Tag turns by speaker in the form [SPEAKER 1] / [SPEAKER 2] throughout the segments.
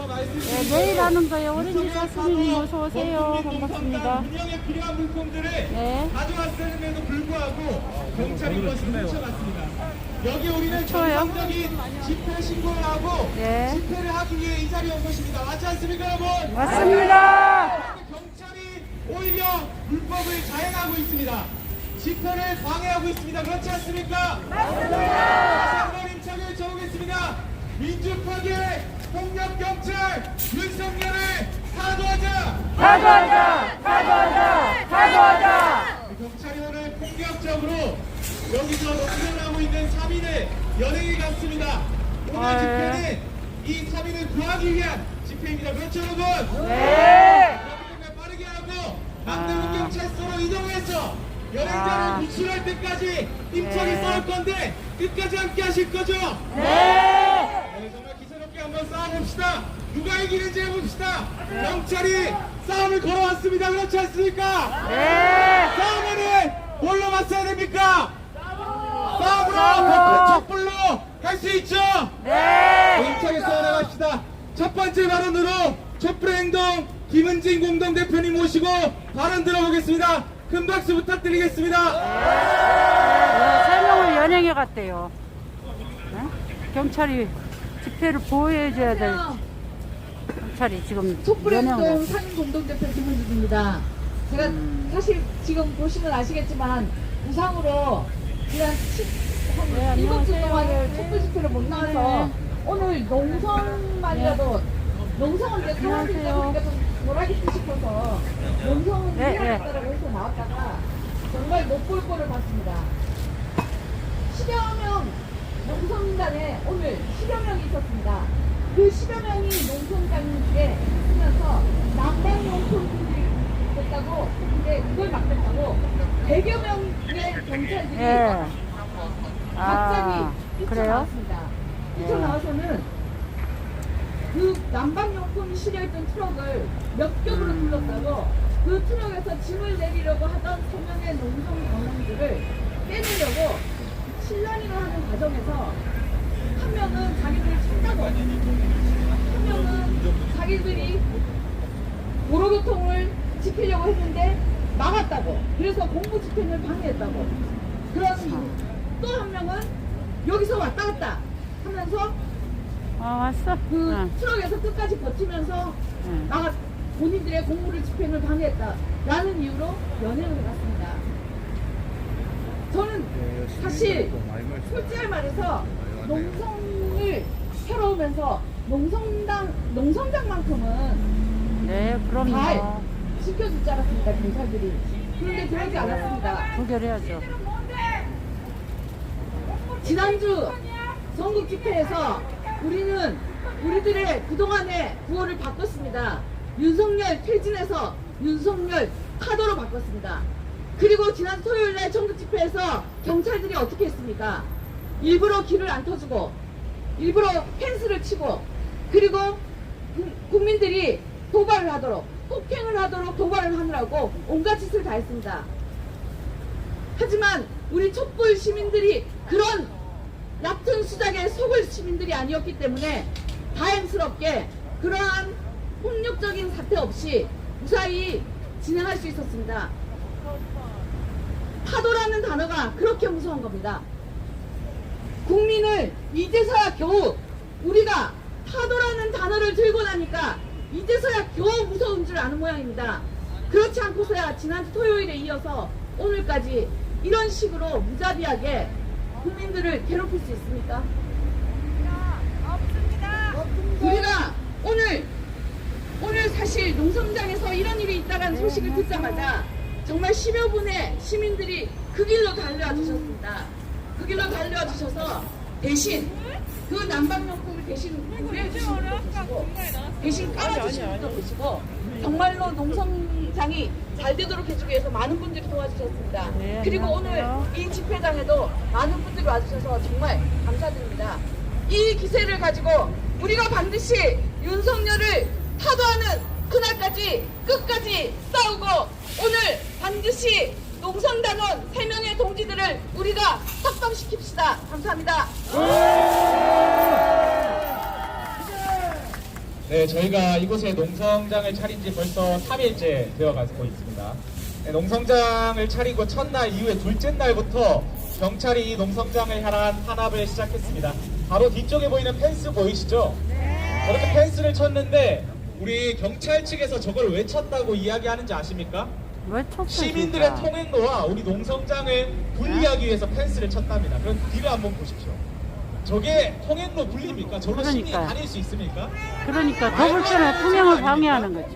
[SPEAKER 1] 네, 내일 하는 거예요. 오렌지 사수님 어서 오세요. 반갑습니다.
[SPEAKER 2] 운영에 필요한 물품들을
[SPEAKER 1] 네.
[SPEAKER 2] 가져왔음에도 불구하고 경찰이 그것을 훔쳐갔습니다. 여기 우리는 정상적인 집회 신고를 하고
[SPEAKER 1] 네.
[SPEAKER 2] 집회를 하기 위해 이 자리에 온 것입니다. 맞지 않습니까, 여러분?
[SPEAKER 1] 맞습니다.
[SPEAKER 2] 경찰이 오히려 불법을 자행하고 있습니다. 집회를 방해하고 있습니다. 그렇지 않습니까? 맞습니다. 한번 힘차게 외쳐보겠습니다. 민주파괴 폭력경찰 윤석열을 사과하자!
[SPEAKER 1] 사과하자! 사과하자! 사과하자!
[SPEAKER 2] 경찰이 오늘 폭력적으로 여기서 농성을 하고 있는 3인을 연행해 갔습니다. 오늘 집회는 이 3인을 구하기 위한 집회입니다. 그렇죠, 여러분?
[SPEAKER 1] 네.
[SPEAKER 2] 빠르게 하고 남대문 경찰서로 이동해서 연행자를 구출할 때까지 힘차게 싸울 건데 끝까지 함께 하실 거죠? 네, 정말 기세롭게 한번 싸워봅시다. 누가 이기는지 해봅시다. 경찰이 싸움을 걸어왔습니다. 그렇지 않습니까?
[SPEAKER 1] 네.
[SPEAKER 2] 싸움에는 뭘로 맞서야 됩니까? 싸움으로 촛불로 갈 수 있죠?
[SPEAKER 1] 네.
[SPEAKER 2] 힘차게 싸워나갑시다. 첫 번째 발언으로 촛불의 행동 김은진 공동대표님 모시고 발언 들어보겠습니다. 큰 박수 부탁드리겠습니다.
[SPEAKER 1] 설명을 연행해 갔대요. 네? 경찰이 집회를 보호해줘야 될 경찰이 지금
[SPEAKER 3] 촛불행동
[SPEAKER 1] 연행을
[SPEAKER 3] 상임 공동대표 김은진입니다. 제가 사실 지금 보시면 아시겠지만 부상으로 지난 한 7주 동안을 촛불 집회를 못 나와서 오늘 농성만이라도 농성은 이제 사람들이 보니까 좀 덜하게 쓰고 싶어서 농성은 해야겠다라고 해서 나왔다가 정말 못 볼 거를 봤습니다. 10여 명 농성인단에 오늘 10여 명이 있었습니다. 그 10여 명이 농성장에 있으면서 난방용품들이 됐다고 근데 그걸 막겠다고 100여 명의 경찰들이 갑자기 뛰쳐나왔습니다. 뛰쳐나와서는 그 난방용품 실려있던 트럭을 몇 겹으로 둘렀다고 그 트럭에서 짐을 내리려고 하던 3명의 농성 관원들을 빼내려고 실란이를 하는 과정에서 한 명은 자기들이 찬다고 한 명은 자기들이 도로교통을 지키려고 했는데 막았다고 그래서 공부 집행을 방해했다고 그런 또 한 명은 여기서 왔다 갔다 하면서
[SPEAKER 1] 왔어?
[SPEAKER 3] 그 트럭에서 끝까지 버티면서 나가 본인들의 공무를 집행을 방해했다라는 이유로 연행을 해갔습니다. 저는 사실 솔직히 말해서 농성을 해로우면서 농성장만큼은
[SPEAKER 1] 네,
[SPEAKER 3] 잘
[SPEAKER 1] 그럼요.
[SPEAKER 3] 지켜줄 줄 알았습니다. 경찰들이. 그런데 그러지 않았습니다.
[SPEAKER 1] 부결해야죠.
[SPEAKER 3] 지난주 전국 집회에서 우리는 우리들의 그동안의 구호를 바꿨습니다. 윤석열 퇴진해서 윤석열 타도로 바꿨습니다. 그리고 지난 토요일날 전국 집회에서 경찰들이 어떻게 했습니까? 일부러 길을 안 터주고 일부러 펜스를 치고 그리고 국민들이 도발을 하도록 폭행을 하도록 도발을 하느라고 온갖 짓을 다 했습니다. 하지만 우리 촛불 시민들이 그런 얕은 수작에 속을 시민들이 아니었기 때문에 다행스럽게 그러한 폭력적인 사태 없이 무사히 진행할 수 있었습니다. 파도라는 단어가 그렇게 무서운 겁니다. 국민을 이제서야 겨우 우리가 파도라는 단어를 들고 나니까 이제서야 겨우 무서운 줄 아는 모양입니다. 그렇지 않고서야 지난주 토요일에 이어서 오늘까지 이런 식으로 무자비하게 국민들을 괴롭힐 수 있습니까? 우리가 오늘 사실 농성장에서 이런 일이 있다는 소식을 듣자마자 정말 10여 분의 시민들이 그 길로 달려와 주셨습니다. 그 길로 달려와 주셔서 대신 그 난방용품을 대신 구해주신 분도 계시고 대신 깔아주신 분도 계시고 정말로 농성장이 잘 되도록 해주기 위해서 많은 분들이 도와주셨습니다. 그리고 오늘 이 집회장에도 많은 분들이 와주셔서 정말 감사드립니다. 이 기세를 가지고 우리가 반드시 윤석열을 타도하는 그날까지 끝까지 싸우고 오늘 반드시 농성단원 3명의 동지들을 우리가 석방시킵시다. 감사합니다.
[SPEAKER 2] 네, 저희가 이곳에 농성장을 차린 지 벌써 3일째 되어가고 있습니다. 네, 농성장을 차리고 첫날 이후에 둘째 날부터 경찰이 이 농성장을 향한 탄압을 시작했습니다. 바로 뒤쪽에 보이는 펜스 보이시죠? 저렇게 펜스를 쳤는데 우리 경찰 측에서 저걸 왜 쳤다고 이야기하는지 아십니까?
[SPEAKER 1] 왜 쳤어?
[SPEAKER 2] 시민들의
[SPEAKER 1] 진짜?
[SPEAKER 2] 통행로와 우리 농성장을 분리하기 위해서 펜스를 쳤답니다. 그럼 뒤를 한번 보십시오. 저게 통행로 분리입니까? 저로 시민이
[SPEAKER 1] 그러니까요.
[SPEAKER 2] 다닐 수 있습니까?
[SPEAKER 1] 그러니까 더 불편해. 통행을 방해하는 거지.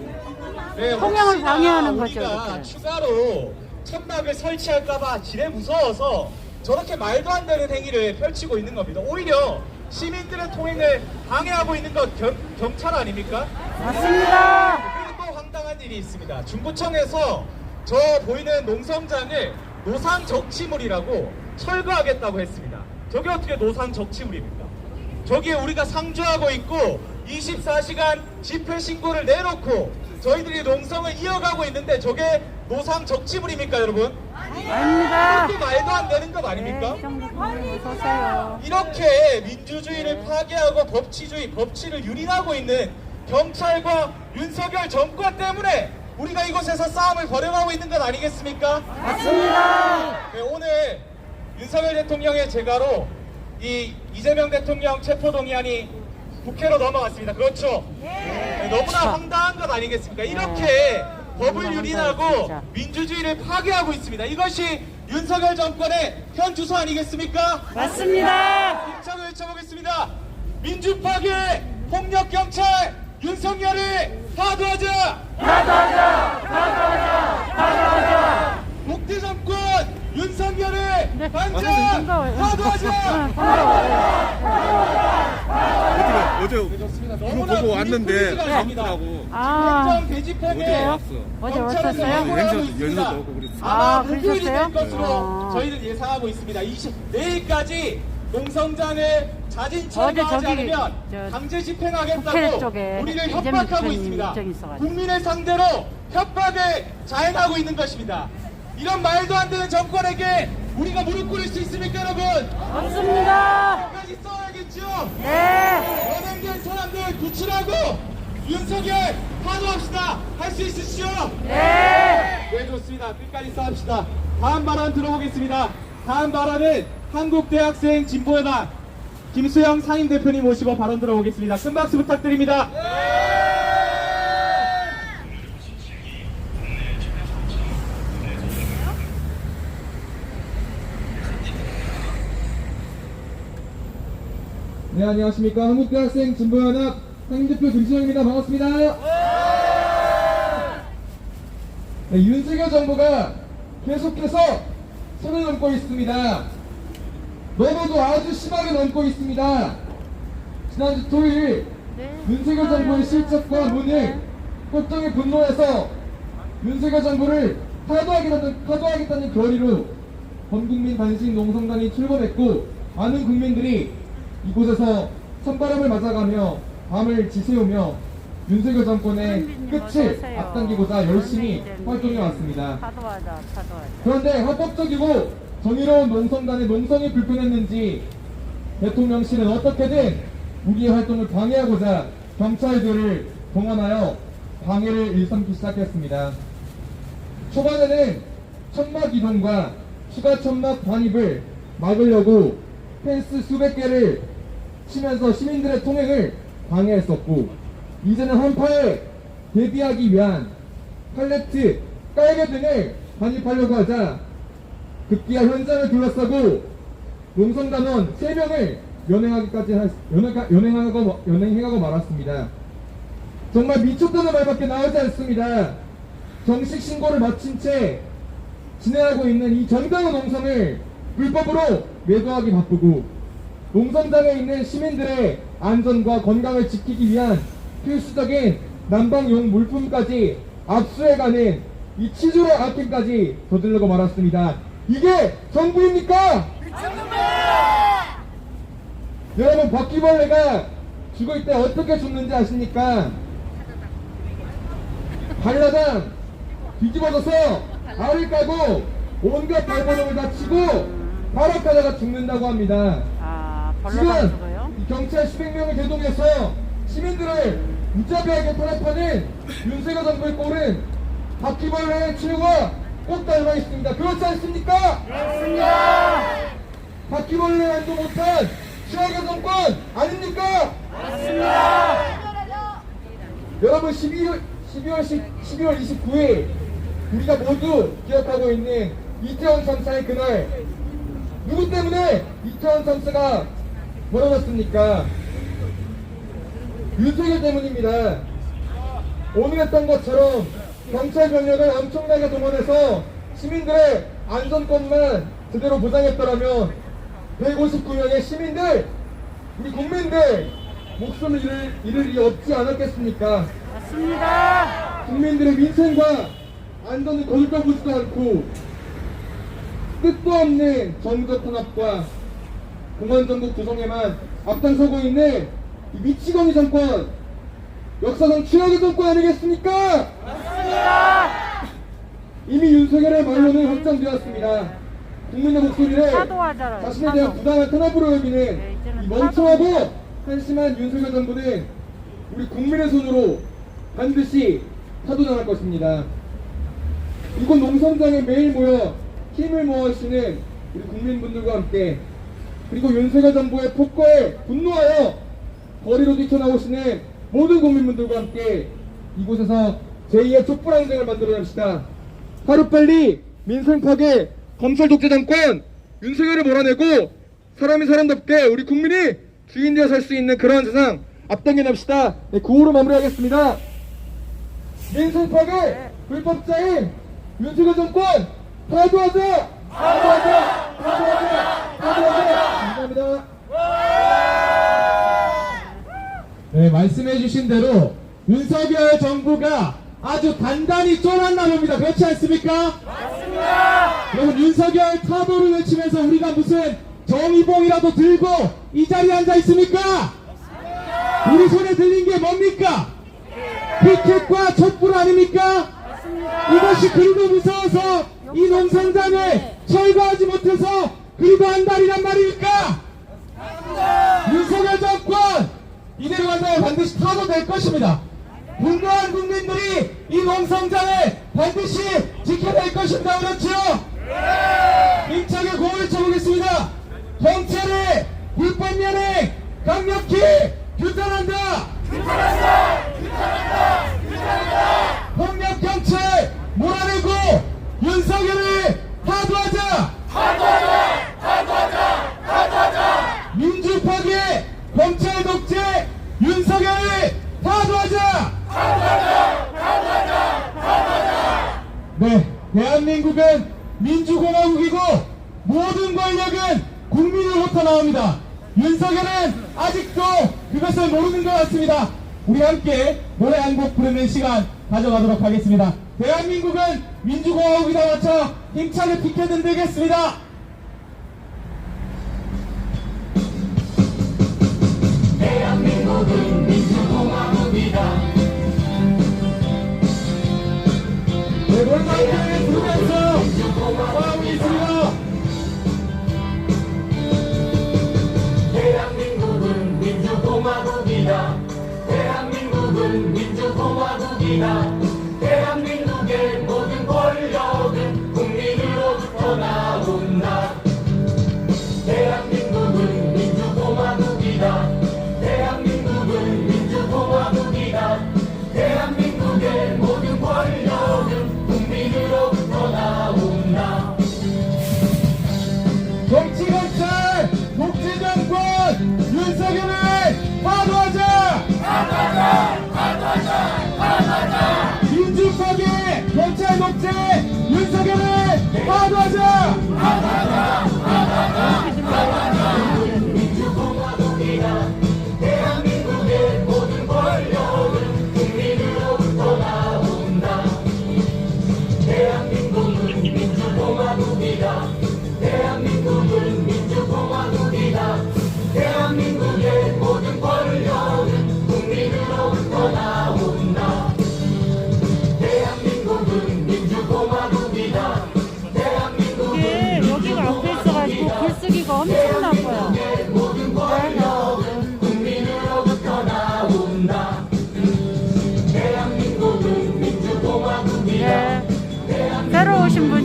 [SPEAKER 2] 네,
[SPEAKER 1] 통행을
[SPEAKER 2] 혹시나
[SPEAKER 1] 방해하는 거죠,
[SPEAKER 2] 우리가
[SPEAKER 1] 그렇게.
[SPEAKER 2] 추가로 천막을 설치할까봐 지레 무서워서 저렇게 말도 안 되는 행위를 펼치고 있는 겁니다. 오히려 시민들의 통행을 방해하고 있는 건 경찰 아닙니까?
[SPEAKER 1] 맞습니다.
[SPEAKER 2] 그리고 또 황당한 일이 있습니다. 중구청에서 저 보이는 농성장을 노상적치물이라고 철거하겠다고 했습니다. 저게 어떻게 노상적치물입니까? 저기에 우리가 상주하고 있고 24시간 집회 신고를 내놓고 저희들이 농성을 이어가고 있는데 저게 노상적치물입니까, 여러분?
[SPEAKER 1] 아닙니다.
[SPEAKER 2] 이렇게 말도 안 되는 것 아닙니까?
[SPEAKER 1] 네, 정부님 어서 오세요.
[SPEAKER 2] 이렇게 민주주의를 파괴하고 법치를 유린하고 있는 경찰과 윤석열 정권 때문에 우리가 이곳에서 싸움을 벌여가고 있는 것 아니겠습니까?
[SPEAKER 1] 맞습니다.
[SPEAKER 2] 네, 오늘 윤석열 대통령의 재가로 이 이재명 대통령 체포동의안이 국회로 넘어갔습니다. 그렇죠? 네, 너무나 황당한 것 아니겠습니까? 이렇게 법을
[SPEAKER 1] 너무나
[SPEAKER 2] 유린하고
[SPEAKER 1] 황당해, 진짜.
[SPEAKER 2] 민주주의를 파괴하고 있습니다. 이것이 윤석열 정권의 현 주소 아니겠습니까?
[SPEAKER 1] 맞습니다.
[SPEAKER 2] 힘차게 외쳐보겠습니다. 민주파괴 폭력경찰 윤석열을 파도하자! 파도하자! 독재 정권 윤석열을
[SPEAKER 1] 네.
[SPEAKER 2] 반장! 파도하자!
[SPEAKER 4] 어제
[SPEAKER 2] 좋습니다.
[SPEAKER 4] 그거
[SPEAKER 2] 너무나
[SPEAKER 4] 보고 왔는데
[SPEAKER 2] 분위기가 아닙니다.
[SPEAKER 4] 아프더라고.
[SPEAKER 1] 아,
[SPEAKER 2] 행정 대집행에
[SPEAKER 1] 그래요? 어제
[SPEAKER 2] 경찰은
[SPEAKER 1] 오셨어요?
[SPEAKER 2] 사고를 하고
[SPEAKER 4] 연서도
[SPEAKER 2] 있습니다.
[SPEAKER 4] 오고 그랬어요.
[SPEAKER 2] 아마
[SPEAKER 1] 아,
[SPEAKER 2] 목요일이 될
[SPEAKER 1] 그러셨어요?
[SPEAKER 2] 것으로
[SPEAKER 1] 아.
[SPEAKER 2] 저희는 예상하고 있습니다. 내일까지 농성장을 자진 철거하지
[SPEAKER 1] 어제 저기
[SPEAKER 2] 않으면
[SPEAKER 1] 저
[SPEAKER 2] 강제
[SPEAKER 1] 국회
[SPEAKER 2] 집행하겠다고
[SPEAKER 1] 쪽에
[SPEAKER 2] 우리를
[SPEAKER 1] 이재명
[SPEAKER 2] 협박하고
[SPEAKER 1] 대표님
[SPEAKER 2] 있습니다.
[SPEAKER 1] 일정이 있어가지고.
[SPEAKER 2] 국민을 상대로 협박을 자행하고 있는 것입니다. 이런 말도 안 되는 정권에게 우리가 무릎 꿇을 수 있습니까, 여러분?
[SPEAKER 1] 없습니다.
[SPEAKER 2] 끝까지 싸워야겠죠?
[SPEAKER 1] 네.
[SPEAKER 2] 연행된 사람들 구출하고 윤석열 파도합시다. 할 수 있으시죠?
[SPEAKER 1] 네.
[SPEAKER 2] 네, 좋습니다. 끝까지 싸웁시다. 다음 발언 들어보겠습니다. 다음 발언은 한국대학생 진보연합 김수영 상임대표님 모시고 발언 들어보겠습니다. 큰 박수 부탁드립니다. 네, 안녕하십니까. 한국대학생 진보연합 상임대표 김수영입니다. 반갑습니다. 네, 윤석열 정부가 계속해서 선을 넘고 있습니다. 너무도 아주 심하게 넘고 있습니다. 지난주 토요일 윤석열 정부의 실책과 무능, 꼴통의 분노에서 윤석열 정부를 파도하겠다는 결의로 전국민 단식 농성단이 출범했고 많은 국민들이 이곳에서 찬바람을 맞아가며 밤을 지새우며 윤석열 정권의 끝을 앞당기고자 열심히 활동해 왔습니다.
[SPEAKER 1] 파도하자.
[SPEAKER 2] 그런데 합법적이고 정의로운 농성단의 농성이 불편했는지 대통령실은 어떻게든 우리의 활동을 방해하고자 경찰들을 동원하여 방해를 일삼기 시작했습니다. 초반에는 천막 이동과 추가 천막 반입을 막으려고 펜스 수백 개를 치면서 시민들의 통행을 방해했었고, 이제는 한파에 대비하기 위한 팔레트, 깔개 등을 반입하려고 하자 급기야 현장을 둘러싸고 농성단원 3명을 연행하고 말았습니다. 정말 미쳤다는 말밖에 나오지 않습니다. 정식 신고를 마친 채 진행하고 있는 이 정당한 농성을 불법으로 매도하기 바쁘고 농성장에 있는 시민들의 안전과 건강을 지키기 위한 필수적인 난방용 물품까지 압수해가는 이 치졸의 악행까지 저지르고 말았습니다. 이게 정부입니까? 여러분, 바퀴벌레가 죽을 때 어떻게 죽는지 아십니까? 발라당 뒤집어져서 알을 까고 온갖 발버둥을 다 치고 발악하다가 죽는다고 합니다.
[SPEAKER 1] 아, 벌레가
[SPEAKER 2] 지금
[SPEAKER 1] 죽어요?
[SPEAKER 2] 이 경찰 수백 명을 대동해서 시민들을
[SPEAKER 4] 무자비하게 탄압하는 윤석열 정부의 꼴은 바퀴벌레의 출과 꼭 닮아 있습니다. 그렇지 않습니까?
[SPEAKER 1] 맞습니다.
[SPEAKER 4] 바퀴벌레만도 못한 최악의 정권 아닙니까?
[SPEAKER 1] 맞습니다.
[SPEAKER 4] 여러분 12월 29일 우리가 모두 기억하고 있는 이태원 참사의 그날, 누구 때문에 이태원 참사가 벌어졌습니까? 윤석열 때문입니다. 오늘 했던 것처럼 경찰 병력을 엄청나게 동원해서 시민들의 안전권만 제대로 보장했더라면 159명의 시민들, 우리 국민들 목숨을 잃을 일이 없지 않았겠습니까?
[SPEAKER 1] 맞습니다.
[SPEAKER 4] 국민들의 민생과 안전을 거들떠보지도 않고 끝도 없는 정적 탄압과 공안정국 구성에만 앞장서고 있는 이 미치광이 정권, 역사상 최악의 정권 아니겠습니까?
[SPEAKER 1] 맞습니다.
[SPEAKER 4] 이미 윤석열의 말로는 확정되었습니다. 국민의 목소리를
[SPEAKER 1] 사도하잖아요.
[SPEAKER 4] 자신에 대한 부당한 탄압으로 여기는 이 멍청하고 한심한 윤석열 정부는 우리 국민의 손으로 반드시 타도당할 것입니다. 이곳 농성장에 매일 모여 힘을 모아주시는 우리 국민분들과 함께, 그리고 윤석열 정부의 폭거에 분노하여 거리로 뛰쳐나오시는 모든 국민분들과 함께 이곳에서 제2의 촛불항쟁을 만들어냅시다. 하루빨리 민생 파괴, 검찰 독재 정권 윤석열을 몰아내고 사람이 사람답게 우리 국민이 주인 되어 살 수 있는 그러한 세상 앞당겨냅시다. 네, 구호로 마무리하겠습니다. 민생 파괴, 불법자인 윤석열 정권 타도하자! 타도하자! 타도하자! 타도하자! 감사합니다.
[SPEAKER 2] 네, 말씀해주신 대로 윤석열 정부가 아주 단단히 쫄았나 봅니다. 그렇지 않습니까?
[SPEAKER 1] 맞습니다.
[SPEAKER 2] 여러분, 윤석열 타도를 외치면서 우리가 무슨 정의봉이라도 들고 이 자리에 앉아 있습니까? 우리 손에 들린 게 뭡니까? 피켓과 촛불 아닙니까? 이것이 그리도 무서워서 이 농성장을 철거하지 못해서 그리도 한 달이란 말입니까? 윤석열 정권 이대로 간다면 반드시 타도될 것입니다. 분노한 국민들이 이 농성장을 반드시 지켜낼 것입니다. 그렇죠? 힘차게 구호를 쳐보겠습니다. 경찰의 불법 연행 강력히 규탄한다. 폭력 경찰 몰아내고 윤석열을 타도하자. 민주 파괴, 검찰 독재, 윤석열을 타도하자. 네, 대한민국은 민주공화국이고 모든 권력은 국민으로부터 나옵니다. 윤석열은 아직도 그것을 모르는 것 같습니다. 우리 함께 노래 한 곡 부르는 시간 가져가도록 하겠습니다. 대한민국은 민주공화국이다 맞춰 힘차게 피켓 흔들겠습니다. 대한민국은 민주공화국이다. 네, 노래 함께 부르면서 민주공화국이 있습니다.
[SPEAKER 5] 대한민국은 민주공화국이다. 대한민국은 민주공화국이다. 대한민국의 모든 권력은 국민으로부터 나온다. 대한민국은 민주공화국이다. 대한민국은 민주공화국이다. 대한민국의 모든 권력은 국민으로부터 나온다.
[SPEAKER 2] 정치검찰 독재정권 윤석열을 타도하자!
[SPEAKER 5] 타도하자! 타도하자! 타도하자!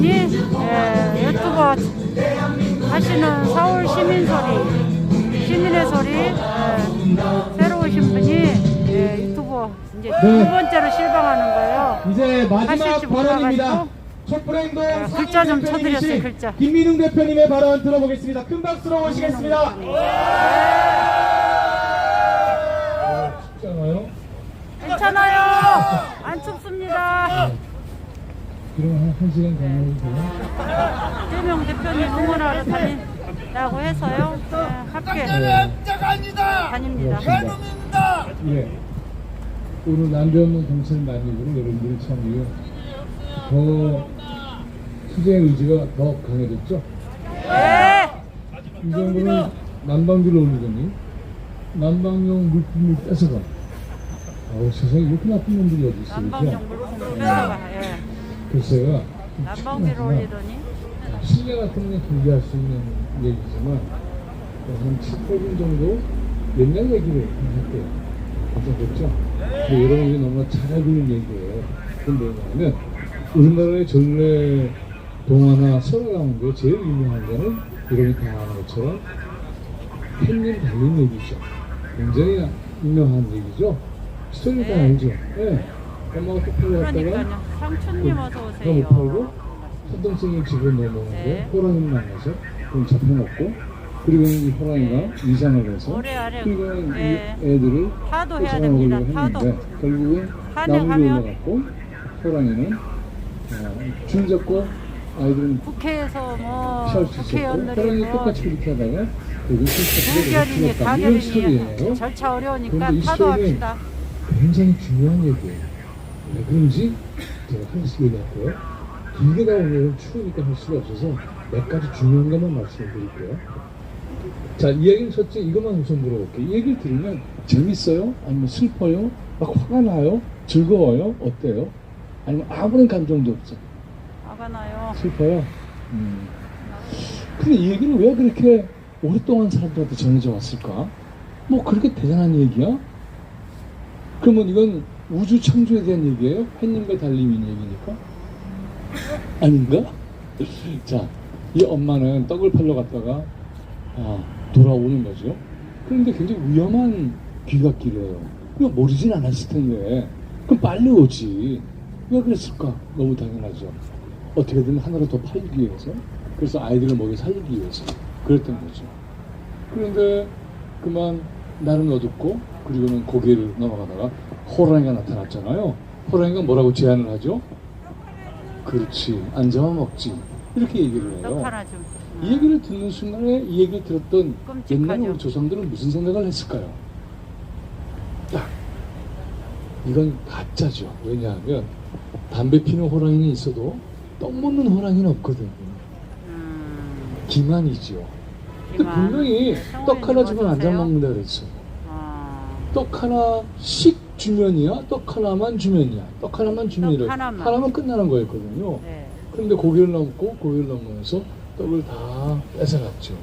[SPEAKER 1] 분이 유튜버 하시는 서울 시민소리, 시민의 소리 새로 오신 분이 유튜버 이제 두 번째로 실방하는 거예요.
[SPEAKER 4] 이제 마지막
[SPEAKER 1] 하실지
[SPEAKER 4] 발언입니다.
[SPEAKER 1] 몰라가지고
[SPEAKER 4] 촛불행동
[SPEAKER 1] 글자 좀
[SPEAKER 4] 상임
[SPEAKER 1] 쳐드렸어요,
[SPEAKER 4] 대표님이신
[SPEAKER 1] 글자.
[SPEAKER 4] 김민웅 대표님의 발언 들어보겠습니다. 큰 박수로 모시겠습니다. 춥잖아요.
[SPEAKER 1] 괜찮아요. 안 춥습니다.
[SPEAKER 4] 그럼 한 시간 가면 돼요?
[SPEAKER 1] 이재명 대표님 응원하러 다닌다고 해서요. 함께 다닙니다.
[SPEAKER 4] 예. 오늘 남대문 경찰 만입으로 여러분들이 참 더 투쟁 의지가 더 강해졌죠?
[SPEAKER 1] 네.
[SPEAKER 4] 이 정부는 난방비를 올리더니 난방용 물품을 뺏어가. 세상에 이렇게 나쁜 놈들이 어디 있어요?
[SPEAKER 1] 난방용 물품을 뺏어가.
[SPEAKER 4] 글쎄요.
[SPEAKER 1] 난방비를 올리더니
[SPEAKER 4] 실내 같은 건 경계할 수 있는 얘기지만 한 7, 8분 정도 옛날 얘기를 할게요. 그렇죠? 근데 여러분이 너무나 잘 알고 있는 얘기예요. 근데 뭐냐면 우리나라의 전래 동화나 설화 가운데 제일 유명한 거는 여러분이 다 아는 것처럼 햇님 달린 얘기죠. 굉장히 유명한 얘기죠. 스토리 다 알죠? 네. 엄마가 토끼를 갖다가
[SPEAKER 1] 그러니까요. 상춘님 어서
[SPEAKER 4] 못
[SPEAKER 1] 오세요.
[SPEAKER 4] 팔고 선동생이 집에 넘어오는데
[SPEAKER 1] 네.
[SPEAKER 4] 호랑이를 만나서 그럼 잡혀먹고 그리고 이 호랑이가 이상을 해서
[SPEAKER 1] 모래 아래
[SPEAKER 4] 그리고
[SPEAKER 1] 네.
[SPEAKER 4] 이 애들을
[SPEAKER 1] 타도 해야
[SPEAKER 4] 잡아먹으려고
[SPEAKER 1] 됩니다. 타도.
[SPEAKER 4] 했는데 결국은 나무에
[SPEAKER 1] 탄핵하면
[SPEAKER 4] 올라갔고 호랑이는 줄 잡고 아이들은
[SPEAKER 1] 국회에서 뭐
[SPEAKER 4] 피할 수 있었고
[SPEAKER 1] 국회의원들이
[SPEAKER 4] 호랑이
[SPEAKER 1] 뭐
[SPEAKER 4] 똑같이 그렇게 하다가 결국
[SPEAKER 1] 무결이니
[SPEAKER 4] 이런
[SPEAKER 1] 가결이니
[SPEAKER 4] 스토리예요.
[SPEAKER 1] 절차 어려우니까
[SPEAKER 4] 그런데 이
[SPEAKER 1] 타도
[SPEAKER 4] 스토리는
[SPEAKER 1] 합시다.
[SPEAKER 4] 굉장히 중요한 얘기예요. 왜 그런지 제가 하나씩 얘기할게요. 길게 나오면 추우니까 할 수가 없어서 몇 가지 중요한 것만 말씀을 드릴게요. 자, 이 얘기는 첫째 이것만 우선 물어볼게요. 이 얘기를 들으면 재밌어요? 아니면 슬퍼요? 막 화가 나요? 즐거워요? 어때요? 아니면 아무런 감정도 없어요?
[SPEAKER 1] 화가 나요.
[SPEAKER 4] 슬퍼요? 근데 이 얘기는 왜 그렇게 오랫동안 사람들한테 전해져 왔을까? 뭐 그렇게 대단한 얘기야? 그러면 이건 우주 창조에 대한 얘기예요? 햇님과 달님인 얘기니까? 아닌가? 자, 이 엄마는 떡을 팔러 갔다가 돌아오는 거죠. 그런데 굉장히 위험한 귀갓길이에요. 이거 모르진 않았을 텐데 그럼 빨리 오지. 왜 그랬을까? 너무 당연하죠. 어떻게든 하나를 더 팔기 위해서, 그래서 아이들을 먹여 살리기 위해서 그랬던 거죠. 그런데 그만 날은 어둡고 그리고는 고개를 넘어가다가 호랑이가 나타났잖아요. 호랑이가 뭐라고 제안을 하죠? 그렇지, 안 잡아먹지. 이렇게 얘기를 해요.
[SPEAKER 1] 떡 하나 좀.
[SPEAKER 4] 이 얘기를 듣는 순간에 이 얘기를 들었던
[SPEAKER 1] 끔찍하죠.
[SPEAKER 4] 옛날에 우리 조상들은 무슨 생각을 했을까요? 딱 이건 가짜죠. 왜냐하면 담배 피는 호랑이는 있어도 떡 먹는 호랑이는 없거든요. 기만이죠. 근데
[SPEAKER 1] 기만.
[SPEAKER 4] 분명히 떡 하나 주면 안
[SPEAKER 1] 어떠세요?
[SPEAKER 4] 잡아먹는다 그랬어.
[SPEAKER 1] 아,
[SPEAKER 4] 떡 하나씩 주면이야? 떡 하나만 주면이야? 떡 하나만 주면이래.
[SPEAKER 1] 하나만.
[SPEAKER 4] 끝나는 거였거든요.
[SPEAKER 1] 네.
[SPEAKER 4] 그런데 고개를 넘고 고개를 넘으면서 떡을 다 뺏어갔죠.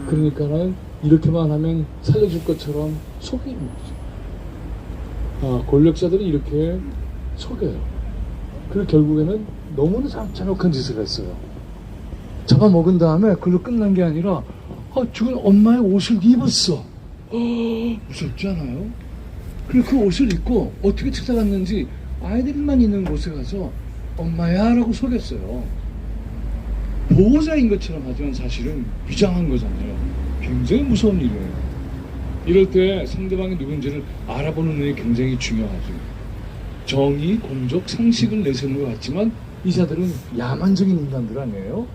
[SPEAKER 4] 그러니까는 이렇게만 하면 살려줄 것처럼 속이는 거죠. 권력자들이 이렇게 속여요. 그리고 결국에는 너무나 잔혹한 짓을 했어요. 잡아먹은 다음에 그걸로 끝난 게 아니라 죽은 엄마의 옷을 입었어. 무섭지 않아요? 그리고 그 옷을 입고 어떻게 찾아갔는지 아이들만 있는 곳에 가서 엄마야 라고 속였어요. 보호자인 것처럼 하지만 사실은 위장한 거잖아요. 굉장히 무서운 일이에요. 이럴 때 상대방이 누군지를 알아보는 눈이 굉장히 중요하죠. 정의, 공적, 상식을 내세우는 것 같지만 이자들은 야만적인 인간들 아니에요?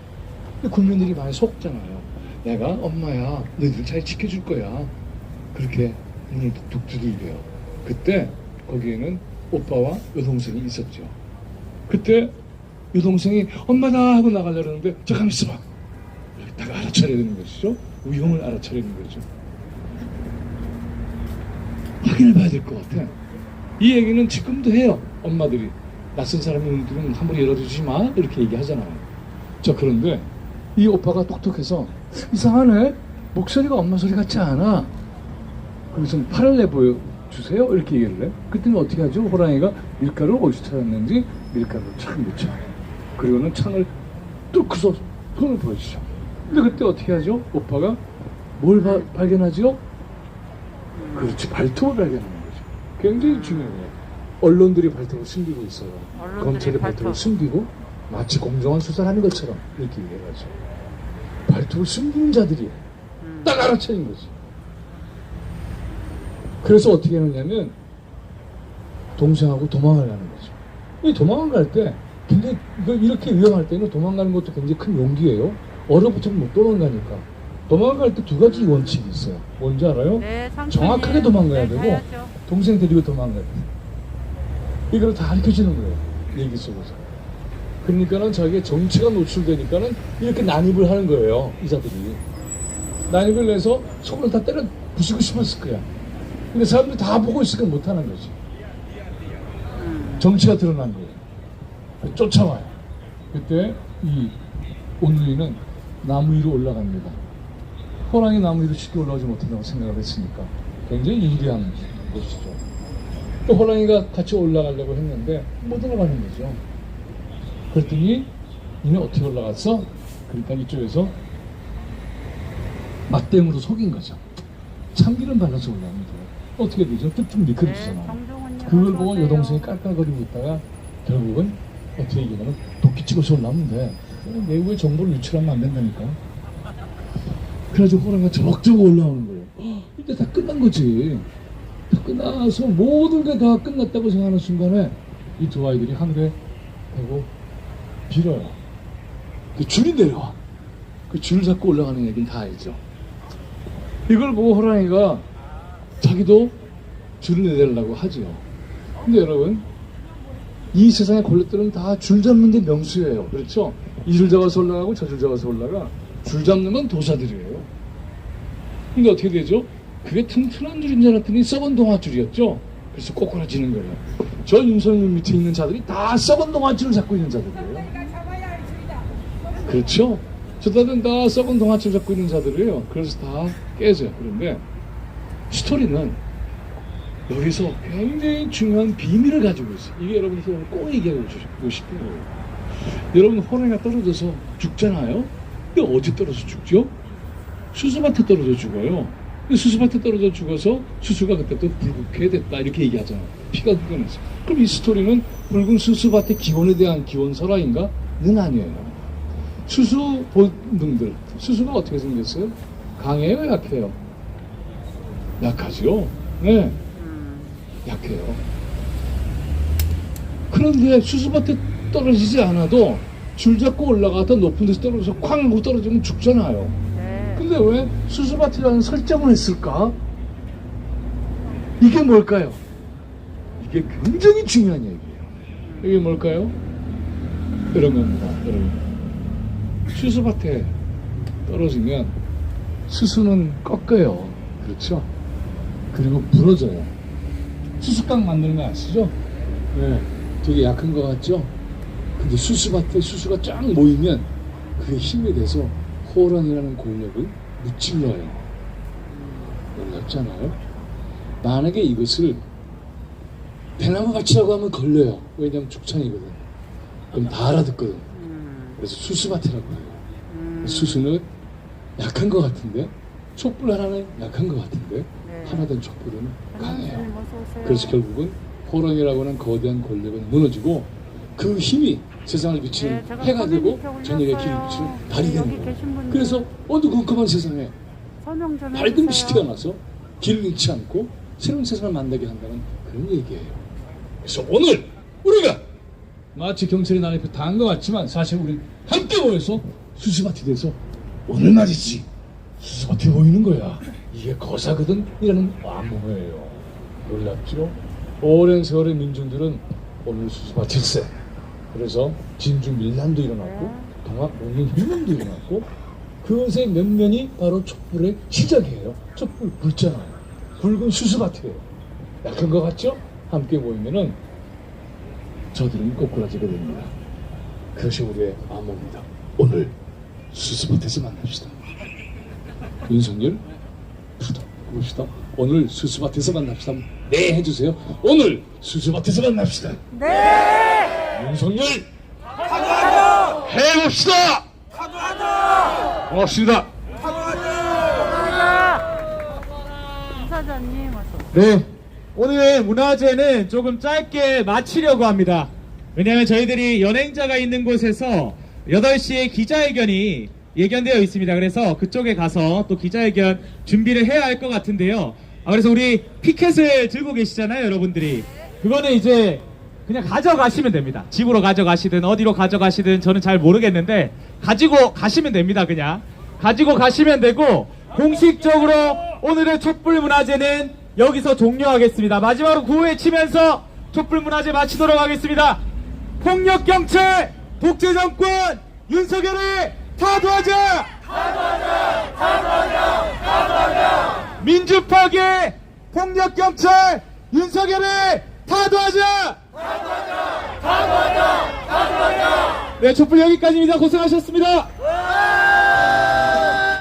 [SPEAKER 4] 근데 국민들이 많이 속잖아요. 내가 엄마야, 너희들 잘 지켜줄 거야. 그렇게 눈을 툭툭 두들겨요. 그때 거기에는 오빠와 여동생이 있었죠. 그때 여동생이 엄마다 하고 나가려고 하는데 잠깐 있어봐. 여기다가 알아차려야 되는 것이죠. 위험을 알아차리는 거죠. 확인해 봐야 될 것 같아. 이 얘기는 지금도 해요. 엄마들이 낯선 사람들은 함부로 열어두지 마 이렇게 얘기하잖아요. 자, 그런데 이 오빠가 똑똑해서 이상하네, 목소리가 엄마 소리 같지 않아. 그래서 팔을 내보여 주세요 이렇게 얘기를 해. 그때는 어떻게 하죠? 호랑이가 밀가루를 어디서 찾았는지 밀가루를 착 묻혀.
[SPEAKER 6] 그리고는 창을 뚫고서 손을 보여주죠. 근데 그때 어떻게 하죠? 오빠가 뭘 발견하죠? 그렇지, 발톱을 발견하는 거죠. 굉장히 중요해요. 언론들이 발톱을 숨기고 있어요. 검찰이 발톱을 숨기고 마치 공정한 수사를 하는 것처럼 이렇게 얘기해가지고 발톱을 숨기는 자들이 딱 알아차린 거지. 그래서 어떻게 하느냐면 동생하고 도망을 가는 거죠. 이 도망을 갈 때 굉장히 이렇게 위험할 때는 도망가는 것도 굉장히 큰 용기예요. 얼어붙으면 못 도망가니까. 도망갈 때 두 가지 원칙이 있어요. 뭔지 알아요?
[SPEAKER 1] 네, 삼촌이.
[SPEAKER 6] 정확하게 도망가야
[SPEAKER 1] 네,
[SPEAKER 6] 되고
[SPEAKER 1] 가야죠.
[SPEAKER 6] 동생 데리고 도망가야 돼. 이걸 다 가르쳐주는 거예요. 얘기 속에서. 그러니까는 자기의 정체가 노출되니까는 이렇게 난입을 하는 거예요. 이자들이. 난입을 내서 손을 다 때려 부수고 싶었을 거야. 근데 사람들이 다 보고 있으니까 못하는 거지. 정체가 드러난 거예요. 쫓아와요. 그때 이 온누이는 나무 위로 올라갑니다. 호랑이 나무 위로 쉽게 올라오지 못한다고 생각을 했으니까 굉장히 유리한 것이죠. 또 호랑이가 같이 올라가려고 했는데 못 올라가는 거죠. 그랬더니 이는 어떻게 올라갔어? 그러니까 이쪽에서 맞댐으로 속인 거죠. 참기름 발라서 올라가면 돼요. 어떻게 되죠? 뚝뚝 미끄러지잖아. 그걸 보고 여동생이 깔깔거리고 있다가 결국은 어떻게 얘기하면 도끼 찍어서 올라오면 돼. 내부의 정보를 유출하면 안 된다니까. 그래가지고 호랑이가 저벅저벅 올라오는 거예요. 이제 다 끝난 거지. 다 끝나서 모든 게 다 끝났다고 생각하는 순간에 이 두 아이들이 하늘에 대고 빌어요. 그 줄이 내려와. 그 줄 잡고 올라가는 얘기는 다 알죠. 이걸 보고 호랑이가 자기도 줄을 내달라고 하죠. 근데 여러분, 이 세상의 권력들은 다 줄 잡는 게 명수예요. 그렇죠? 이 줄 잡아서 올라가고 저 줄 잡아서 올라가. 줄 잡는 건 도사들이에요. 근데 어떻게 되죠? 그게 튼튼한 줄인 줄 알았더니 썩은 동아줄이었죠. 그래서 꼬꾸라지는 거예요. 저 윤석열 밑에 있는 자들이 다 썩은 동아줄을 잡고 있는 자들이에요. 그렇죠? 저들은 다 썩은 동아줄 잡고 있는 자들이에요. 그래서 다 깨져요. 그런데 스토리는 여기서 굉장히 중요한 비밀을 가지고 있어요. 이게 여러분한테 오늘 꼭 얘기하고 싶은 거예요. 여러분, 호랑이가 떨어져서 죽잖아요. 근데 어디 떨어져 죽죠? 수수밭에 떨어져 죽어요. 근데 수수밭에 떨어져 죽어서 수수가 그때부터 붉게 됐다 이렇게 얘기하잖아요. 피가 흑변해서. 그럼 이 스토리는 붉은 수수밭의 기원에 대한 기원설화인가? 는 아니에요. 수수 본능들, 수수가 어떻게 생겼어요? 강해요, 약해요? 약하죠. 네, 약해요. 그런데 수수밭에 떨어지지 않아도 줄 잡고 올라가다 높은 데서 떨어져서 쾅 하고 떨어지면 죽잖아요.
[SPEAKER 1] 네.
[SPEAKER 6] 근데 왜 수수밭이라는 설정을 했을까? 이게 뭘까요? 이게 굉장히 중요한 얘기예요. 이게 뭘까요? 이런 겁니다. 여러분, 수수밭에 떨어지면 수수는 꺾여요. 그렇죠? 그리고 부러져요. 수수깡 만드는 거 아시죠? 네, 되게 약한 거 같죠? 근데 수수밭에 수수가 쫙 모이면 그게 힘이 돼서 호랑이라는 권력을 무찔러요. 어렵잖아요? 만약에 이것을 대나무 밭이라고 하면 걸려요. 왜냐면 죽창이거든. 그럼 다 알아듣거든. 그래서 수수밭이라고 해요. 수수는 약한 것 같은데, 촛불 하나는 약한 것 같은데,
[SPEAKER 1] 네.
[SPEAKER 6] 하나 된 촛불은 강해요.
[SPEAKER 1] 어서 오세요.
[SPEAKER 6] 그래서 결국은 호랑이라고 하는 거대한 권력은 무너지고 그 힘이 세상을 비치는
[SPEAKER 1] 네, 제가
[SPEAKER 6] 해가 되고
[SPEAKER 1] 커뮤니티에
[SPEAKER 6] 저녁의 길을
[SPEAKER 1] 올렸어요.
[SPEAKER 6] 비치는 달이
[SPEAKER 1] 여기
[SPEAKER 6] 되는
[SPEAKER 1] 계신
[SPEAKER 6] 거예요.
[SPEAKER 1] 분들
[SPEAKER 6] 그래서 어두컴컴한 세상에
[SPEAKER 1] 서명 좀
[SPEAKER 6] 밝은 빛이
[SPEAKER 1] 해주세요.
[SPEAKER 6] 태어나서 길을 잃지 않고 새로운 세상을 만나게 한다는 그런 얘기예요. 그래서 오늘 우리가 마치 경찰이 난입해 당한 것 같지만 사실 우리 함께 모여서 수수밭이 돼서 오늘 말이지 수수밭이 모이는 거야. 이게 거사거든 이라는 암호예요. 놀랍죠? 오랜 세월의 민중들은 오늘 수수밭일세. 그래서 진주 밀란도 일어났고 동학 농민 혁명도 일어났고 그것의 면면이 바로 촛불의 시작이에요. 촛불 불잖아요. 붉은 수수밭이에요. 약한 것 같죠? 함께 모이면은 저들은 꼬꾸라지게 됩니다. 그것이 우리의 암호입니다. 오늘 수수밭에서 만납시다. 윤석열 푸더 봅시다. 오늘 수수밭에서 만납시다. 네 해주세요. 오늘 수수밭에서 만납시다. 네. 윤석열
[SPEAKER 1] 가자!
[SPEAKER 6] 해봅시다. 고맙습니다.
[SPEAKER 1] 사장님 어서.
[SPEAKER 2] 네, 오늘 문화제는 조금 짧게 마치려고 합니다. 왜냐하면 저희들이 연행자가 있는 곳에서 8시에 기자회견이 예견되어 있습니다. 그래서 그쪽에 가서 또 기자회견 준비를 해야 할 것 같은데요. 그래서 우리 피켓을 들고 계시잖아요, 여러분들이. 그거는 이제 그냥 가져가시면 됩니다. 집으로 가져가시든 어디로 가져가시든 저는 잘 모르겠는데 가지고 가시면 됩니다. 그냥 가지고 가시면 되고, 공식적으로 오늘의 촛불문화제는 여기서 종료하겠습니다. 마지막으로 구호에 치면서 촛불문화제 마치도록 하겠습니다. 폭력경찰 독재정권 윤석열을 타도하자! 민주파괴 폭력경찰 윤석열을 타도하자! 네, 촛불 여기까지입니다. 고생하셨습니다.